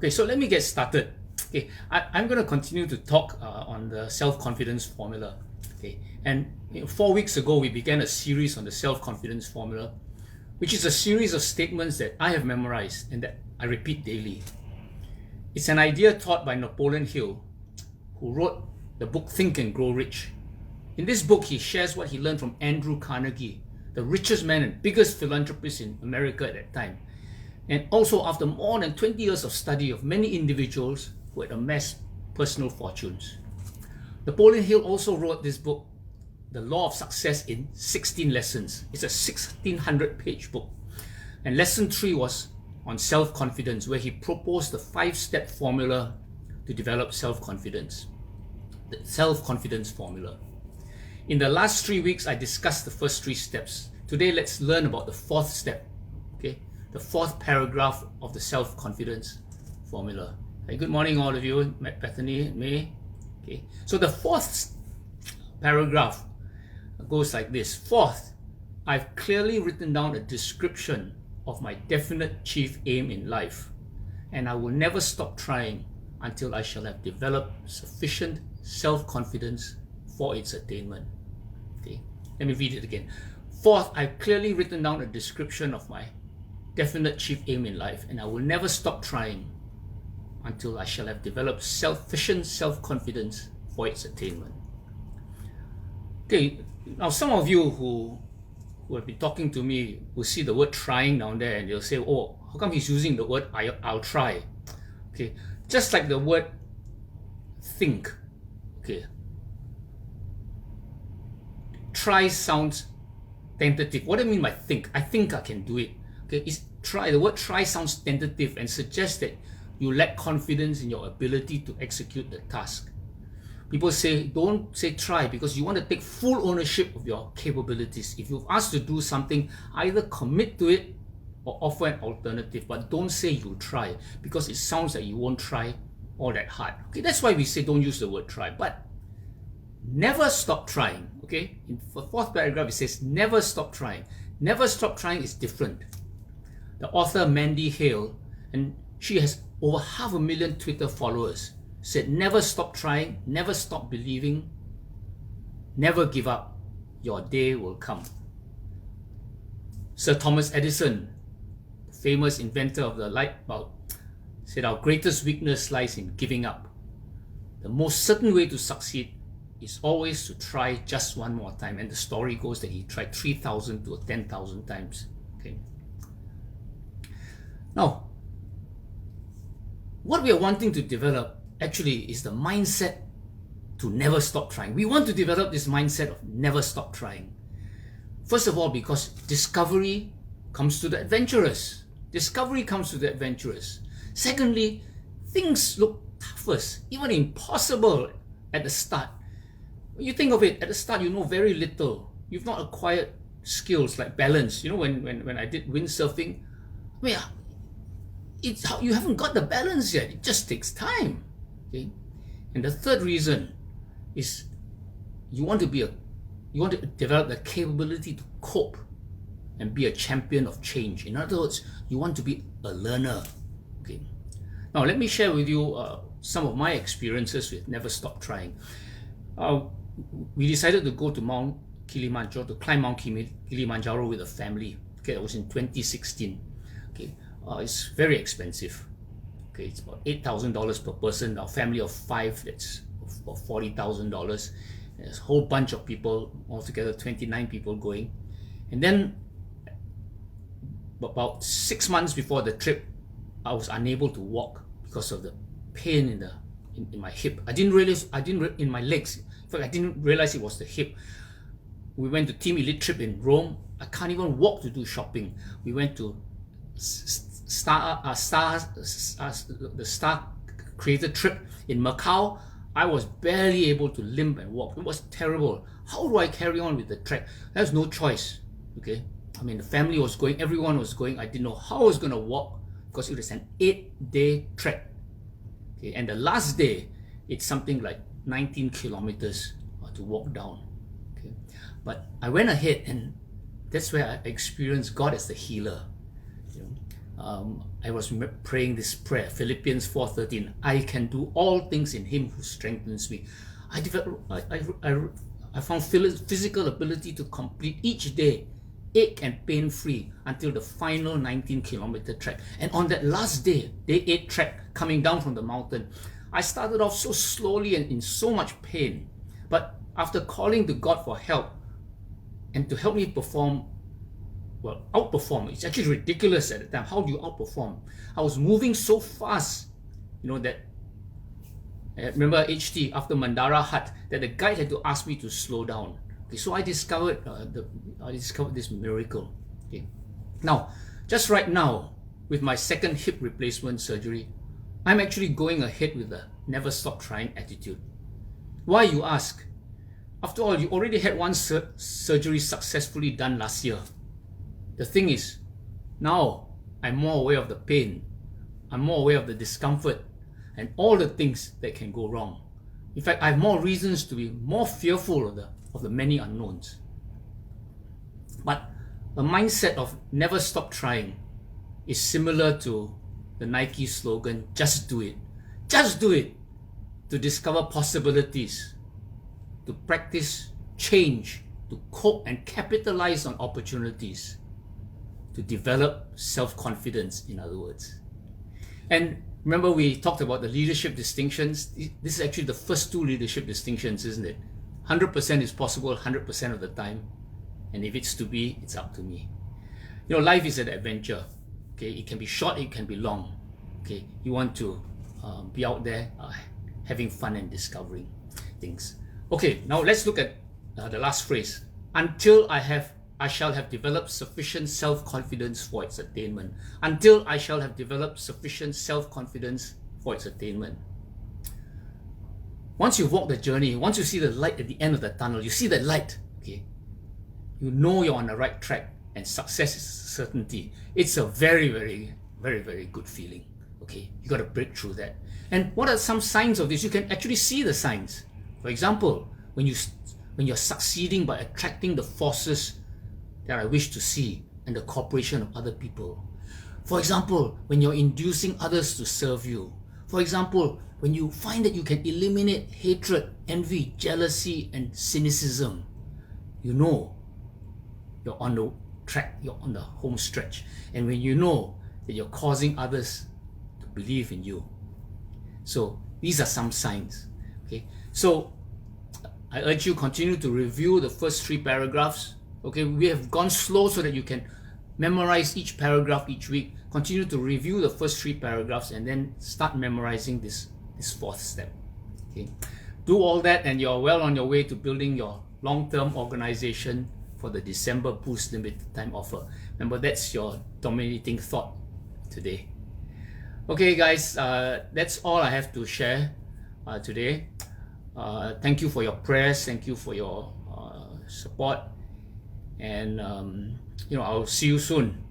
Okay, so let me get started. Okay, I'm going to continue to talk on the self-confidence formula. Okay, and 4 weeks ago we began a series on the self-confidence formula, which is a series of statements that I have memorized and that I repeat daily. It's an idea taught by Napoleon Hill, who wrote the book Think and Grow Rich. In this book, he shares what he learned from Andrew Carnegie, the richest man and biggest philanthropist in America at that time. And also after more than 20 years of study of many individuals who had amassed personal fortunes. Napoleon Hill also wrote this book, The Law of Success, in 16 lessons. It's a 1600-page book. And lesson 3 was on self-confidence, where he proposed the 5-step formula to develop self-confidence. The self-confidence formula. In the last 3 weeks, I discussed the first 3 steps. Today, let's learn about the 4th step. Okay, the 4th paragraph of the self-confidence formula. Hey, good morning, all of you. Bethany, May. Okay, so the 4th paragraph goes like this. 4th, I've clearly written down a description of my definite chief aim in life, and I will never stop trying until I shall have developed sufficient self-confidence for its attainment. Okay, let me read it again. 4th, I've clearly written down a description of my definite chief aim in life, and I will never stop trying until I shall have developed sufficient self-confidence for its attainment. Okay, now some of you who have been talking to me will see the word trying down there, and they'll say, oh, how come he's using the word I'll try? Okay, just like the word think. Okay, try sounds tentative. What do I mean by think? I think I can do it. Okay, it's try. The word try sounds tentative and suggests that you lack confidence in your ability to execute the task. People say, don't say try, because you want to take full ownership of your capabilities. If you're asked to do something, either commit to it or offer an alternative, but don't say you'll try, because it sounds like you won't try all that hard. Okay, that's why we say don't use the word try, but never stop trying. Okay, in the 4th paragraph it says never stop trying. Never stop trying is different. The author Mandy Hale, and she has over 500,000 Twitter followers, said never stop trying, never stop believing, never give up. Your day will come. Sir Thomas Edison, the famous inventor of the light bulb, said our greatest weakness lies in giving up. The most certain way to succeed is always to try just one more time. And the story goes that he tried 3,000 to 10,000 times. Okay. Now, what we are wanting to develop actually is the mindset to never stop trying. We want to develop this mindset of never stop trying. First of all, because discovery comes to the adventurous. Discovery comes to the adventurous. Secondly, things look toughest, even impossible at the start. When you think of it, at the start you know very little. You've not acquired skills like balance. You know, when I did windsurfing, I mean, you haven't got the balance yet. It just takes time. Okay? And the third reason is you want to develop the capability to cope and be a champion of change. In other words, you want to be a learner. Okay. Now let me share with you some of my experiences with never stop trying. We decided to go to Mount Kilimanjaro, to climb Mount Kilimanjaro with a family. Okay, it was in 2016. Okay, it's very expensive. Okay, it's about $8,000 per person. Our family of 5, that's about $40,000. There's a whole bunch of people, altogether 29 people going. And then about 6 months before the trip, I was unable to walk because of the pain in my hip. In my legs. In fact, I didn't realize it was the hip. We went to Team Elite trip in Rome. I can't even walk to do shopping. We went to the Star Creator trip in Macau. I was barely able to limp and walk. It was terrible. How do I carry on with the trek? There's no choice. Okay, I mean, the family was going, everyone was going. I didn't know how I was going to walk because it was an 8-day trek. Okay, and the last day, it's something like 19 kilometers to walk down. Okay, but I went ahead, and that's where I experienced God as the healer. You know, I was praying this prayer, Philippians 4:13. I can do all things in Him who strengthens me. I found physical ability to complete each day, ache and pain-free, until the final 19-kilometer trek. And on that last day, day 8 trek, coming down from the mountain, I started off so slowly and in so much pain. But after calling to God for help and to help me outperform, it's actually ridiculous at the time. How do you outperform? I was moving so fast, that I remember HT after Mandara Hut, that the guide had to ask me to slow down. Okay, so I discovered this miracle. Okay, now just right now with my second hip replacement surgery, I'm actually going ahead with a never stop trying attitude. Why, you ask? After all, you already had one surgery successfully done last year. The thing is, now I'm more aware of the pain, I'm more aware of the discomfort, and all the things that can go wrong. In fact, I have more reasons to be more fearful of the many unknowns. But a mindset of never stop trying is similar to the Nike slogan, just do it. Just do it, to discover possibilities, to practice change, to cope and capitalize on opportunities, to develop self-confidence, in other words. And remember, we talked about the leadership distinctions. This is actually the first 2 leadership distinctions, isn't it? 100% is possible 100% of the time. And if it's to be, it's up to me. Life is an adventure. Okay, it can be short, it can be long. Okay, you want to be out there having fun and discovering things. Okay, now let's look at the last phrase. Until I shall have developed sufficient self-confidence for its attainment. Until I shall have developed sufficient self-confidence for its attainment. Once you walk the journey, once you see the light at the end of the tunnel, you see that light, okay, you know you're on the right track and success is certainty. It's a very, very, very, very good feeling. Okay, you got to break through that. And what are some signs of this? You can actually see the signs. For example, when you're succeeding by attracting the forces that I wish to see and the cooperation of other people. For example, when you're inducing others to serve you. For example, when you find that you can eliminate hatred, envy, jealousy, and cynicism, you know you're on the track, you're on the home stretch. And when you know that you're causing others to believe in you. So these are some signs. Okay, so I urge you continue to review the first 3 paragraphs. Okay, we have gone slow so that you can memorize each paragraph each week. Continue to review the first 3 paragraphs and then start memorizing this 4th step. Okay, do all that and you're well on your way to building your long-term organization for the December Boost Limited Time offer. Remember, that's your dominating thought today. Okay guys, that's all I have to share today. Thank you for your prayers, thank you for your support, and I'll see you soon